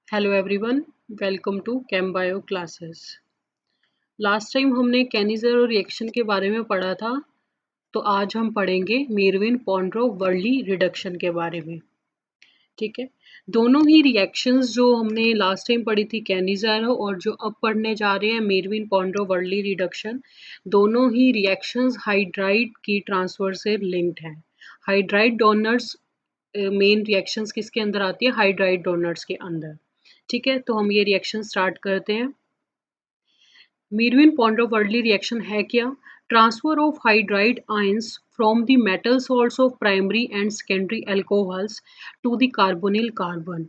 Hello everyone, welcome to कैम्बायो classes. Last time हमने केनी-ज़ेरो रिएक्शन के बारे में पढ़ा था, तो आज हम पढ़ेंगे मेरविन-पोंडरो-वर्ली रिडक्शन के बारे में। ठीक है, दोनों ही रिएक्शंस जो हमने लास्ट टाइम पढ़ी थी केनी-ज़ेरो और जो अब पढ़ने जा रहे हैं मेरविन-पोंडरो-वर्ली रिडक्शन, दोनों ही रिएक्शंस हाइड्राइड की ट्रांसफर से लिंक्ड हैं। हाइड्राइड डोनर्स मेन रिएक्शंस किसके अंदर आती है? हाइड्राइड डोनर्स के अंदर। ठीक है, तो हम ये रिएक्शन स्टार्ट करते हैं। मेरविन-पोंडरो-वर्ली रिएक्शन है क्या? Transfer of hydride ions from the metal salts of primary and secondary alcohols to the carbonyl carbon.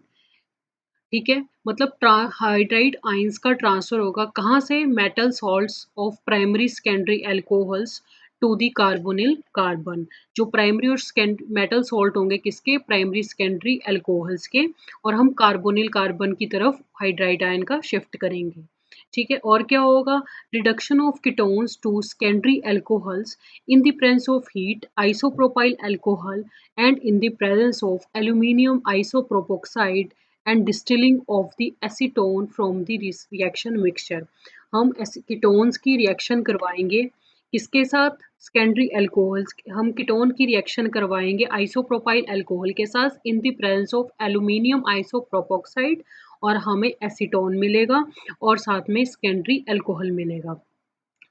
ठीक है, मतलब हाइड्राइड आयंस का ट्रांसफर होगा कहाँ से? Metal salts of primary secondary alcohols to the carbonyl carbon. जो प्राइमरी और metal salt होंगे किसके? प्राइमरी सेकेंडरी अल्कोहल्स के, और हम कार्बोनिल कार्बन की तरफ हाइड्राइड आयन का शिफ्ट करेंगे। ठीक है, और क्या होगा? Reduction of ketones to secondary alcohols in the presence of heat isopropyl alcohol and in the presence of aluminium isopropoxide and distilling of the acetone from the reaction mixture. हम ketones की reaction करवाएंगे किसके साथ? Secondary alcohols. हम ketone की reaction करवाएंगे isopropyl alcohol के साथ in the presence of aluminium isopropoxide, और हमें एसीटोन मिलेगा और साथ में सेकेंडरी अल्कोहल मिलेगा।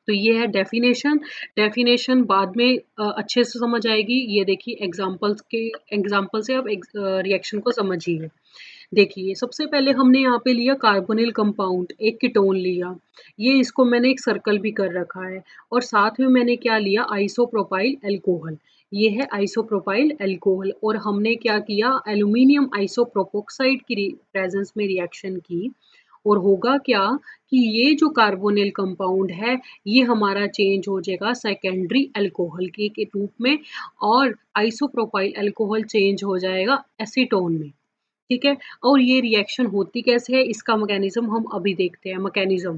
तो ये है डेफिनेशन। डेफिनेशन बाद में अच्छे से समझ आएगी। ये देखिए एग्जांपल से आप रिएक्शन को समझिए। देखिए, सबसे पहले हमने यहाँ पे लिया कार्बोनिल कंपाउंड, एक कीटोन लिया। ये इसको मैंने एक सर्कल भी कर रखा है, और साथ में मैंने क्या लिया? Isopropyl alcohol. ये है आइसोप्रोपाइल अल्कोहल, और हमने क्या किया? एल्यूमिनियम आइसोप्रोपोक्साइड की प्रेजेंस में रिएक्शन की। और होगा क्या कि ये जो कार्बोनिल कंपाउंड है, ये हमारा चेंज हो जाएगा सेकेंडरी अल्कोहल के रूप में, और आइसोप्रोपाइल अल्कोहल चेंज हो जाएगा एसीटोन में। ठीक है, और ये रिएक्शन होती कैसे है? इसका मैकेनिज्म हम अभी देखते हैं। मैकेनिज्म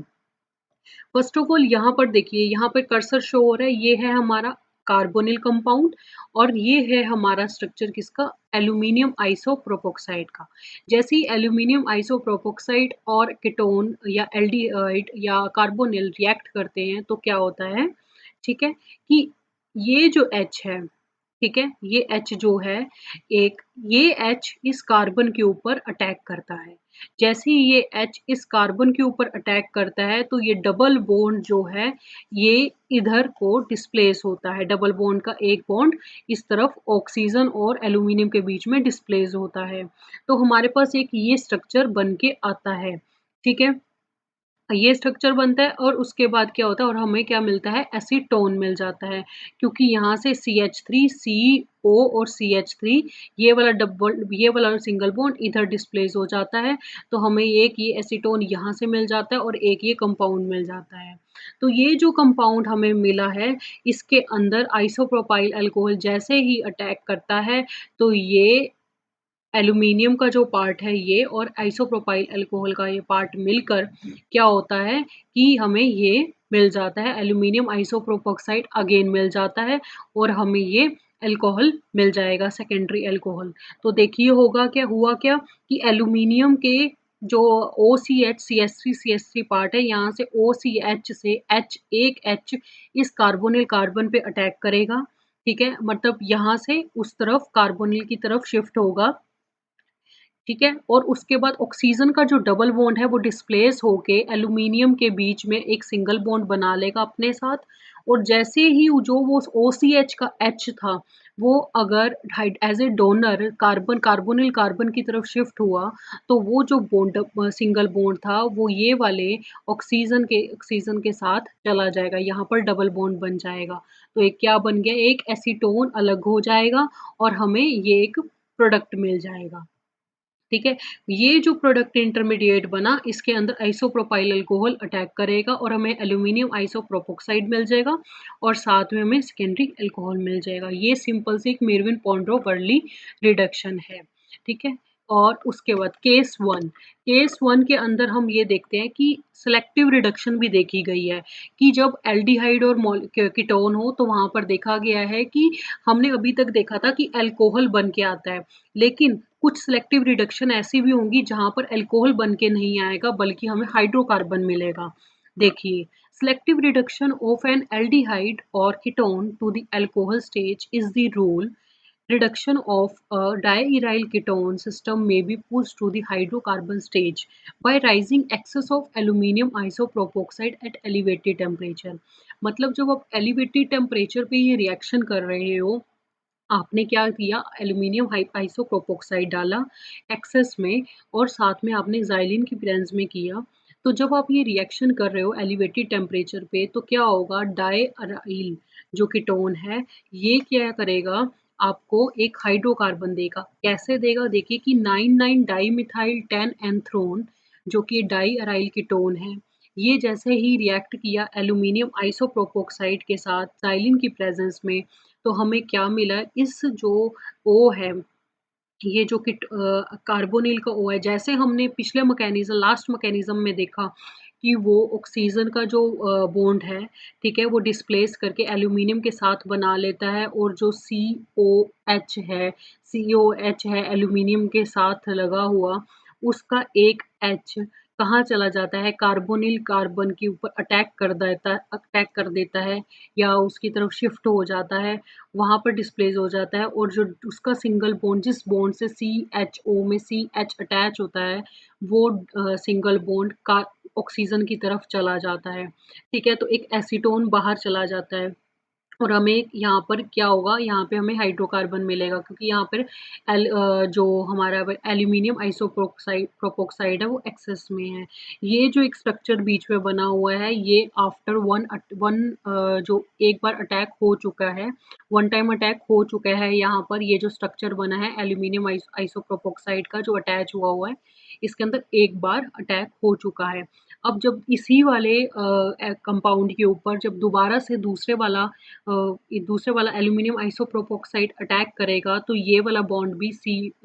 फर्स्ट ऑफ ऑल यहाँ पर देखिए, यहाँ पे कर्सर शो हो रहा है, ये है हमारा कार्बोनिल कंपाउंड, और ये है हमारा स्ट्रक्चर किसका? एल्यूमिनियम आइसोप्रोपोक्साइड का। जैसे ही एल्यूमिनियम आइसोप्रोपोक्साइड और कीटोन या एल्डिहाइड या कार्बोनिल रिएक्ट करते हैं तो क्या होता है? ठीक है, कि ये जो H है, ठीक है, ये H जो है, ये H इस कार्बन के ऊपर अटैक करता है। जैसे ही ये H इस कार्बन के ऊपर अटैक करता है तो ये डबल बॉन्ड जो है, ये इधर को डिस्प्लेस होता है। डबल बॉन्ड का एक बॉन्ड इस तरफ ऑक्सीजन और एल्यूमिनियम के बीच में डिस्प्लेस होता है। तो हमारे पास एक ये स्ट्रक्चर बन के आता है। ठीक है, ये स्ट्रक्चर बनता है, और उसके बाद क्या होता है, और हमें क्या मिलता है? एसीटोन मिल जाता है, क्योंकि यहाँ से CH3 CO और CH3, ये वाला सिंगल बॉन्ड इधर डिस्प्लेस हो जाता है, तो हमें एक ये एसीटोन यहाँ से मिल जाता है और एक ये कंपाउंड मिल जाता है। तो ये जो कंपाउंड हमें मिला है, इसके अंदर आइसोप्रोपाइल अल्कोहल जैसे ही अटैक करता है, तो ये एल्यूमीनियम का जो पार्ट है ये और आइसोप्रोपाइल अल्कोहल का ये पार्ट मिलकर क्या होता है कि हमें ये मिल जाता है, एल्यूमीनियम आइसोप्रोपोक्साइड अगेन मिल जाता है, और हमें ये अल्कोहल मिल जाएगा, सेकेंडरी अल्कोहल। तो देखिए हुआ क्या कि एल्यूमीनियम के जो OCH CH3 पार्ट है, यहाँ से OCH से एक H इस कार्बोनिल कार्बन पे अटैक करेगा। ठीक है, मतलब यहाँ से उस तरफ कार्बोनिल की तरफ शिफ्ट होगा। ठीक है, और उसके बाद ऑक्सीजन का जो डबल बॉन्ड है वो डिस्प्लेस होके एल्यूमीनियम के बीच में एक सिंगल बॉन्ड बना लेगा अपने साथ, और जैसे ही जो वो OCH का H था, वो अगर as a donor carbonyl carbon की तरफ शिफ्ट हुआ, तो वो जो बॉन्ड सिंगल बॉन्ड था वो ये वाले ऑक्सीजन के साथ चला जाएगा, यहाँ पर डबल बॉन्ड बन जाएगा। तो एक क्या बन गया? एक एसीटोन अलग हो जाएगा, और हमें ये एक प्रोडक्ट मिल जाएगा। ठीक है, ये जो प्रोडक्ट इंटरमीडिएट बना, इसके अंदर आइसोप्रोपाइल अल्कोहल अटैक करेगा और हमें एल्यूमिनियम आइसोप्रोपोक्साइड मिल जाएगा, और साथ में हमें सेकेंडरी अल्कोहल मिल जाएगा। ये सिंपल सी एक मेरविन पोंडरो वर्ली रिडक्शन है। ठीक है, और उसके बाद केस 1 के अंदर हम ये देखते हैं कि सिलेक्टिव रिडक्शन भी देखी गई है कि जब एल्डिहाइड और कीटोन हो तो वहाँ पर देखा गया है कि हमने अभी तक देखा था कि अल्कोहल बन के आता है। लेकिन कुछ सिलेक्टिव रिडक्शन ऐसी भी होंगी जहाँ पर अल्कोहल बन के नहीं आएगा बल्कि हमें हाइड्रोकार्बन मिलेगा। देखिए, selective reduction of an aldehyde or ketone to the alcohol stage is the rule reduction of a diaryl ketone system may be pushed to the hydrocarbon stage by rising excess of aluminum isopropoxide at elevated temperature। मतलब जब आप elevated temperature पे ये reaction कर रहे हो, आपने क्या किया, एल्यूमीनियम आइसोप्रोपोक्साइड डाला एक्सेस में और साथ में आपने ज़ाइलिन की प्रेज़ेंस में किया। तो जब आप ये रिएक्शन कर रहे हो एलिवेटेड टेम्परेचर पे तो क्या होगा, डायअराइल जो कीटोन है ये क्या करेगा, आपको एक हाइड्रोकार्बन देगा। कैसे देगा? देखिए कि 99 डाइमिथाइल 10 एंथ्रोन जो कि डायअराइल कीटोन है, ये जैसे ही रिएक्ट किया एल्यूमीनियम आइसोप्रोपोक्साइड के साथ ज़ाइलिन की प्रेज़ेंस में, तो हमें क्या मिला, इस जो ओ है, ये जो कार्बोनिल का ओ है, जैसे हमने पिछले लास्ट मैकेनिज़्म में देखा कि वो ऑक्सीजन का जो बॉन्ड है, ठीक है? वो डिस्प्लेस करके एल्यूमीनियम के साथ बना लेता है और जो सीओएच है एल्यूमीनियम के साथ लगा हुआ, उसका एक एच कहाँ चला जाता है, कार्बोनिल कार्बन के ऊपर अटैक कर देता है या उसकी तरफ शिफ्ट हो जाता है, वहाँ पर डिस्प्लेस हो जाता है और जो उसका सिंगल बॉन्ड, जिस बॉन्ड से CHO में CH अटैच होता है, वो सिंगल बॉन्ड का ऑक्सीजन की तरफ चला जाता है, ठीक है? तो एक एसीटोन बाहर चला जाता है और हमें यहाँ पर क्या होगा, यहाँ पे हमें हाइड्रोकार्बन मिलेगा क्योंकि यहाँ पर जो हमारा एल्यूमीनियम प्रोपोक्साइड है वो एक्सेस में है। ये जो एक स्ट्रक्चर बीच में बना हुआ है, ये आफ्टर जो एक बार अटैक हो चुका है, वन टाइम अटैक हो चुका है, यहाँ पर ये जो स्ट्रक्चर बना है एल्यूमीनियम आइसोप्रोपोक्साइड का जो अटैच हुआ है, इसके अंदर एक बार अटैक हो चुका है। अब जब इसी वाले कंपाउंड के ऊपर जब दोबारा से दूसरे वाला एल्यूमीनियम आइसोप्रोपोक्साइड अटैक करेगा तो ये वाला बॉन्ड भी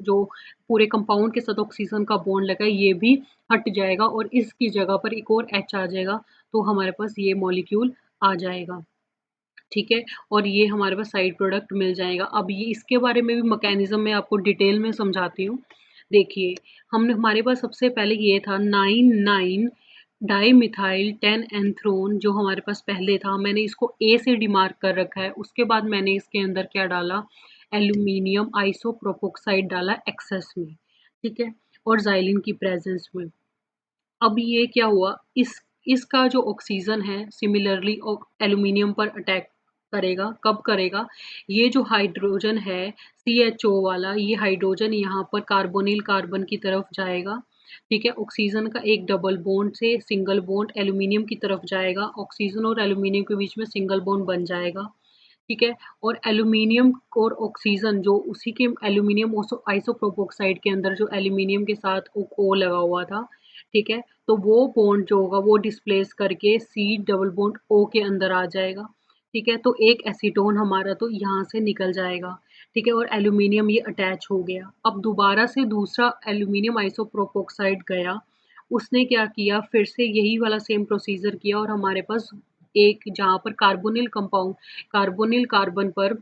जो पूरे कंपाउंड के साथ ऑक्सीजन का बॉन्ड लगा है ये भी हट जाएगा और इसकी जगह पर एक और H आ जाएगा, तो हमारे पास ये मॉलिक्यूल आ जाएगा। ठीक है? और ये हमारे पास साइड प्रोडक्ट मिल जाएगा। अब ये इसके बारे में भी मैकेनिज़्म मैं आपको डिटेल में समझाती हूँ। देखिए, हमारे पास सबसे पहले ये था 9,9 डाइमिथाइल 10 एंथ्रोन जो हमारे पास पहले था, मैंने इसको A से डिमार्क कर रखा है। उसके बाद मैंने इसके अंदर क्या डाला, एल्यूमीनियम आइसोप्रोपोक्साइड डाला एक्सेस में, ठीक है? और ज़ाइलिन की प्रेज़ेंस में। अब ये क्या हुआ, इसका जो ऑक्सीजन है सिमिलरली एल्यूमीनियम पर अटैक करेगा, कब करेगा? ये जो हाइड्रोजन है CHO वाला, ये हाइड्रोजन यहाँ पर कार्बोनिल कार्बन की तरफ जाएगा, ठीक है? ऑक्सीजन का एक डबल बॉन्ड से सिंगल बॉन्ड एल्यूमीनियम की तरफ जाएगा, ऑक्सीजन और एल्यूमीनियम के बीच में सिंगल बॉन्ड बन जाएगा, ठीक है? और एल्यूमीनियम और ऑक्सीजन जो उसी के एल्यूमीनियम आइसोप्रोपोक्साइड के अंदर जो एल्यूमीनियम के साथ O लगा हुआ था, ठीक है? तो वो बॉन्ड जो होगा वो डिस्प्लेस करके C डबल बॉन्ड O के अंदर आ जाएगा, ठीक है? तो एक एसीटोन हमारा तो यहाँ से निकल जाएगा, ठीक है? और एल्यूमीनियम ये अटैच हो गया। अब दोबारा से दूसरा एल्यूमीनियम आइसोप्रोपोक्साइड गया, उसने क्या किया, फिर से यही वाला सेम प्रोसीजर किया और हमारे पास एक जहाँ पर कार्बोनिल कार्बन पर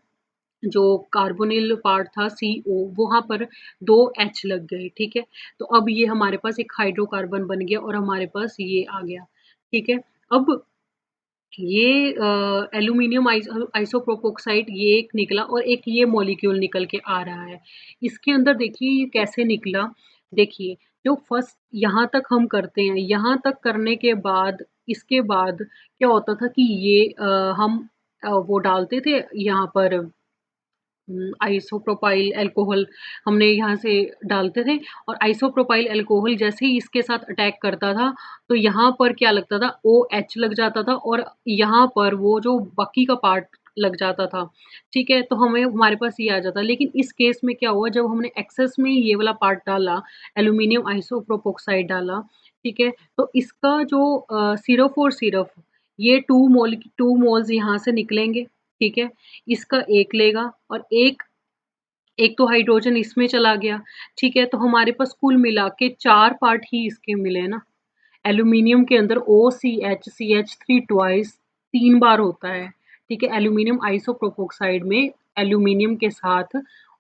जो कार्बोनिल पार्ट था CO वहाँ पर 2 H लग गए, ठीक है? तो अब ये हमारे पास एक हाइड्रोकार्बन बन गया और हमारे पास ये आ गया, ठीक है? अब ये एल्यूमीनियम आइसोप्रोपोक्साइड ये एक निकला और एक ये मॉलिक्यूल निकल के आ रहा है। इसके अंदर देखिए ये कैसे निकला, देखिए जो फर्स्ट यहाँ तक हम करते हैं, यहाँ तक करने के बाद इसके बाद क्या होता था कि ये हम वो डालते थे यहाँ पर आइसोप्रोपाइल अल्कोहल हमने यहाँ से डालते थे और आइसोप्रोपाइल अल्कोहल जैसे ही इसके साथ अटैक करता था, तो यहाँ पर क्या लगता था OH लग जाता था और यहाँ पर वो जो बाकी का पार्ट लग जाता था, ठीक है? तो हमारे पास ये आ जाता। लेकिन इस केस में क्या हुआ जब हमने एक्सेस में ये वाला पार्ट डाला, एल्यूमीनियम आइसोप्रोपोक्साइड डाला, ठीक है? तो इसका जो सिर्फ़ ये 2 मोल्स यहाँ से निकलेंगे, ठीक है? इसका 1 लेगा और एक तो हाइड्रोजन इसमें चला गया, ठीक है? तो हमारे पास कुल मिला के 4 पार्ट ही इसके मिले ना। एल्यूमीनियम के अंदर OCH CH3 ट्वाइस 3 बार होता है, ठीक है? एल्यूमीनियम आइसोप्रोपोक्साइड में एल्यूमीनियम के साथ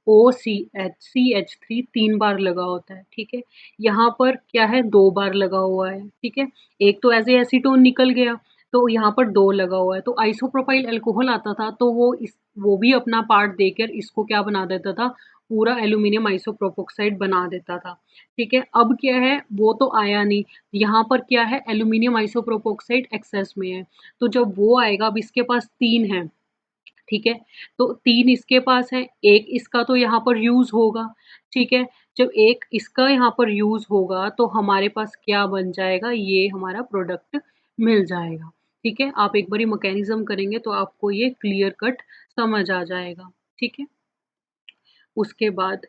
OCH CH3 3 बार लगा होता है, ठीक है? यहाँ पर क्या है 2 बार लगा हुआ है, ठीक है? एक तो एज़ ए एसीटोन निकल गया, तो यहाँ पर 2 लगा हुआ है। तो आइसोप्रोपाइल अल्कोहल आता था, तो वो भी अपना पार्ट देकर इसको क्या बना देता था, पूरा एल्यूमीनियम आइसोप्रोपोक्साइड बना देता था, ठीक है? अब क्या है, वो तो आया नहीं, यहाँ पर क्या है एल्यूमीनियम आइसोप्रोपोक्साइड एक्सेस में है, तो जब वो आएगा, अब इसके पास 3 है, ठीक है? तो 3 इसके पास है, 1 इसका तो यहाँ पर यूज़ होगा, ठीक है? जब 1 इसका यहाँ पर यूज़ होगा तो हमारे पास क्या बन जाएगा, ये हमारा प्रोडक्ट मिल जाएगा, ठीक है? आप एक बारी मैकेनिज़्म करेंगे तो आपको ये क्लियर कट समझ आ जाएगा, ठीक है? उसके बाद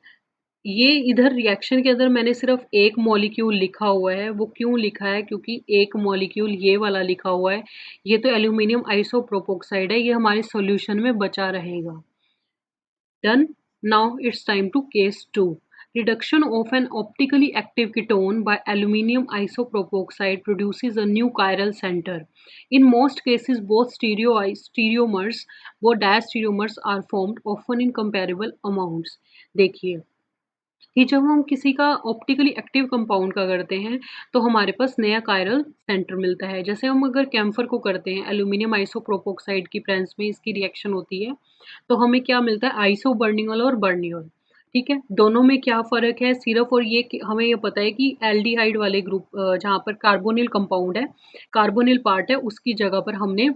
ये इधर रिएक्शन के अंदर मैंने सिर्फ़ एक मॉलिक्यूल लिखा हुआ है, वो क्यों लिखा है? क्योंकि एक मॉलिक्यूल ये वाला लिखा हुआ है, ये तो एल्यूमीनियम आइसोप्रोपोक्साइड है, ये हमारे सॉल्यूशन में बचा रहेगा। Done. Now it's time to case 2. Reduction of an optically active ketone by aluminium isopropoxide produces a new chiral center. In most cases, both stereomers, वो diastereomers are formed, often in comparable amounts. देखिए कि जब हम किसी का optically active compound का करते हैं, तो हमारे पास नया कायरल सेंटर मिलता है। जैसे हम अगर कैम्फर को करते हैं, एल्यूमीनियम आइसोप्रोपोक्साइड की प्रेज़ेंस में इसकी रिएक्शन होती है, तो हमें क्या मिलता है आइसोबर्नियोल और बर्नियोल, ठीक है? दोनों में क्या फ़र्क है सिर्फ़ और ये कि हमें ये पता है कि एल्डिहाइड वाले ग्रुप जहाँ पर कार्बोनिल कंपाउंड है, कार्बोनिल पार्ट है, उसकी जगह पर हमने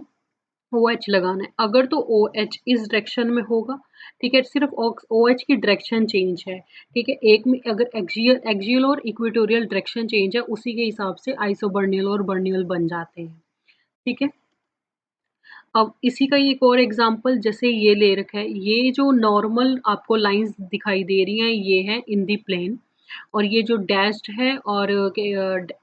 OH लगाना है। अगर तो OH इस डायरेक्शन में होगा, ठीक है? सिर्फ़ OH की डायरेक्शन चेंज है, ठीक है? एक में अगर एक्सियल और इक्वेटोरियल डायरेक्शन चेंज है, उसी के हिसाब से आइसोबर्नियल और बर्नियल बन जाते हैं, ठीक है? अब इसी का एक और एग्ज़ाम्पल जैसे ये ले रखा है, ये जो नॉर्मल आपको लाइन्स दिखाई दे रही हैं, ये है इन द प्लेन और ये जो डैश्ड है और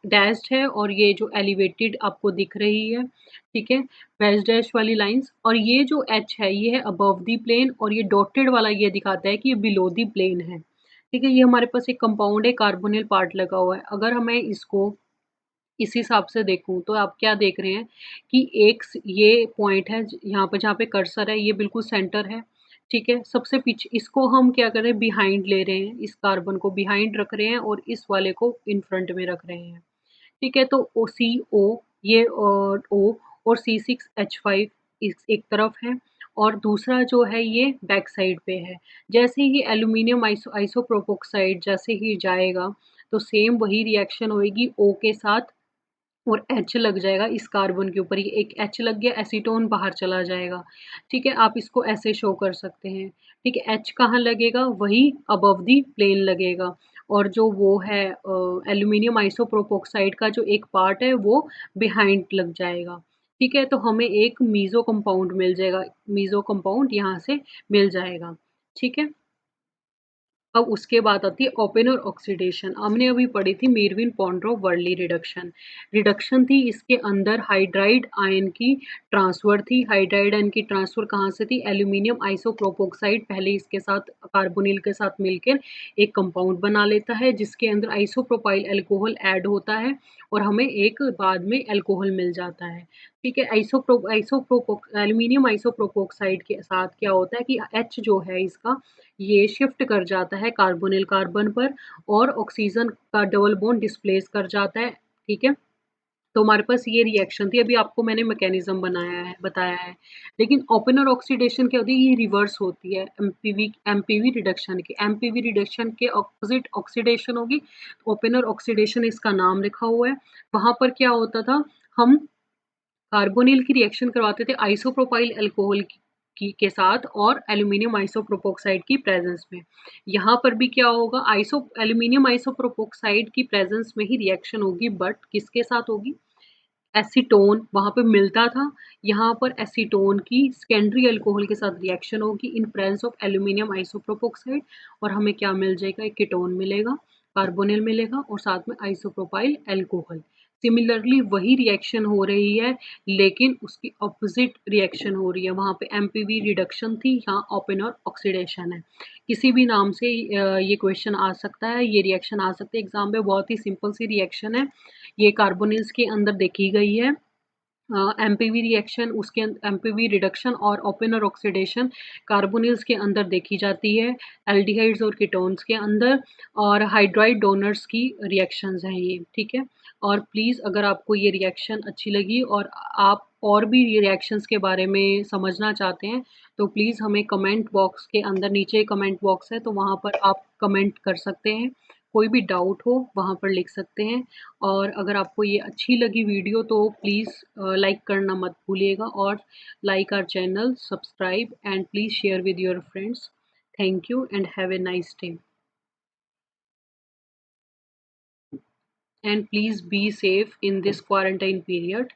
डैश्ड है और ये जो एलिवेटेड आपको दिख रही है, ठीक है? डैश डैश वाली लाइन्स और ये जो एच है, ये है अबव द प्लेन और ये डॉटेड वाला ये दिखाता है कि ये बिलो द प्लेन है, ठीक है? ये हमारे पास एक कंपाउंड है, कार्बोनिल पार्ट लगा हुआ है। अगर हमें इसको इस हिसाब से देखूँ तो आप क्या देख रहे हैं कि ये पॉइंट है यहाँ पे जहाँ पे कर्सर है ये बिल्कुल सेंटर है, ठीक है? सबसे पीछे इसको हम क्या कर रहे हैं बिहाइंड ले रहे हैं, इस कार्बन को बिहाइंड रख रहे हैं और इस वाले को इन फ्रंट में रख रहे हैं, ठीक है? तो CO ये और O और C6H5 इस एक तरफ है और दूसरा जो है ये बैक साइड पे है। जैसे ही एल्यूमीनियम आइसोप्रोपोक्साइड जैसे ही जाएगा, तो सेम वही रिएक्शन होएगी O के साथ और एच लग जाएगा इस कार्बन के ऊपर, ये एक एच लग गया, एसीटोन बाहर चला जाएगा, ठीक है? आप इसको ऐसे शो कर सकते हैं, ठीक है? एच कहाँ लगेगा? वही अबव द प्लेन लगेगा और जो वो है एल्यूमीनियम आइसोप्रोपोक्साइड का जो एक पार्ट है, वो बिहाइंड लग जाएगा, ठीक है? तो हमें एक मीज़ो कंपाउंड मिल जाएगा, मीज़ो कंपाउंड यहाँ से मिल जाएगा, ठीक है? अब उसके बाद आती है ओपेनर ऑक्सीडेशन। हमने अभी पढ़ी थी मेरविन पॉन्ड्रोव वर्ली रिडक्शन। रिडक्शन थी इसके अंदर हाइड्राइड आयन की ट्रांसफर थी। हाइड्राइड आयन की ट्रांसफर कहाँ से थी? एल्यूमिनियम आइसोप्रोपोक्साइड पहले इसके साथ कार्बोनिल के साथ मिलकर एक कंपाउंड बना लेता है जिसके अंदर आइसोप्रोपाइल अल्कोहल ऐड होता है और हमें एक बाद में अल्कोहल मिल जाता है। ठीक है, एल्यूमिनियम आइसोप्रोपोक्साइड के साथ क्या होता है कि H जो है इसका ये शिफ्ट कर जाता है कार्बोनिल कार्बन पर और ऑक्सीजन का डबल बॉन्ड डिस्प्लेस कर जाता है, ठीक है? तो हमारे पास ये रिएक्शन थी, अभी आपको मैंने मैकेनिज़्म बताया है। लेकिन ओपेनर ऑक्सीडेशन क्या होती है, ये रिवर्स होती है एमपीवी रिडक्शन की। एमपीवी रिडक्शन के ऑपोज़िट ऑक्सीडेशन होगी, ओपेनर ऑक्सीडेशन इसका नाम लिखा हुआ है। वहाँ पर क्या होता था, हम कार्बोनिल की रिएक्शन करवाते थे आइसोप्रोपाइल अल्कोहल के साथ और एल्यूमीनियम आइसोप्रोपोक्साइड की प्रेजेंस में। यहाँ पर भी क्या होगा, एल्यूमीनियम आइसोप्रोपोक्साइड की प्रेजेंस में ही रिएक्शन होगी, बट किसके साथ होगी? एसीटोन वहाँ पे मिलता था, यहाँ पर एसीटोन की सेकेंडरी अल्कोहल के साथ रिएक्शन होगी इन प्रेजेंस ऑफ एल्यूमीनियम आइसोप्रोपोक्साइड और हमें क्या मिल जाएगा, एक कीटोन मिलेगा, कार्बोनिल मिलेगा और साथ में आइसोप्रोपाइल अल्कोहल। सिमिलरली वही रिएक्शन हो रही है, लेकिन उसकी ऑपोजिट रिएक्शन हो रही है। वहाँ पे एमपीवी रिडक्शन थी, यहाँ ओपेनर ऑक्सीडेशन है। किसी भी नाम से ये क्वेश्चन आ सकता है, ये रिएक्शन आ सकती है एग्जाम में। बहुत ही सिंपल सी रिएक्शन है, ये कार्बोनिल्स के अंदर देखी गई है। एमपीवी रिएक्शन, उसके एमपीवी रिडक्शन और ओपेनर ऑक्सीडेशन कार्बोनिल्स के अंदर देखी जाती है, एल्डिहाइड्स और कीटोन्स के अंदर, और हाइड्राइड डोनर्स की रिएक्शंस हैं ये, ठीक है। और प्लीज़ अगर आपको ये रिएक्शन अच्छी लगी और आप और भी ये रिएक्शंस के बारे में समझना चाहते हैं, तो प्लीज़ हमें कमेंट बॉक्स के अंदर, नीचे कमेंट बॉक्स है तो वहाँ पर आप कमेंट कर सकते हैं। कोई भी डाउट हो वहाँ पर लिख सकते हैं। और अगर आपको ये अच्छी लगी वीडियो तो प्लीज़ लाइक करना मत भूलिएगा, और like our channel, subscribe and please share with your friends. Thank you and have a nice day, and please be safe in this quarantine period.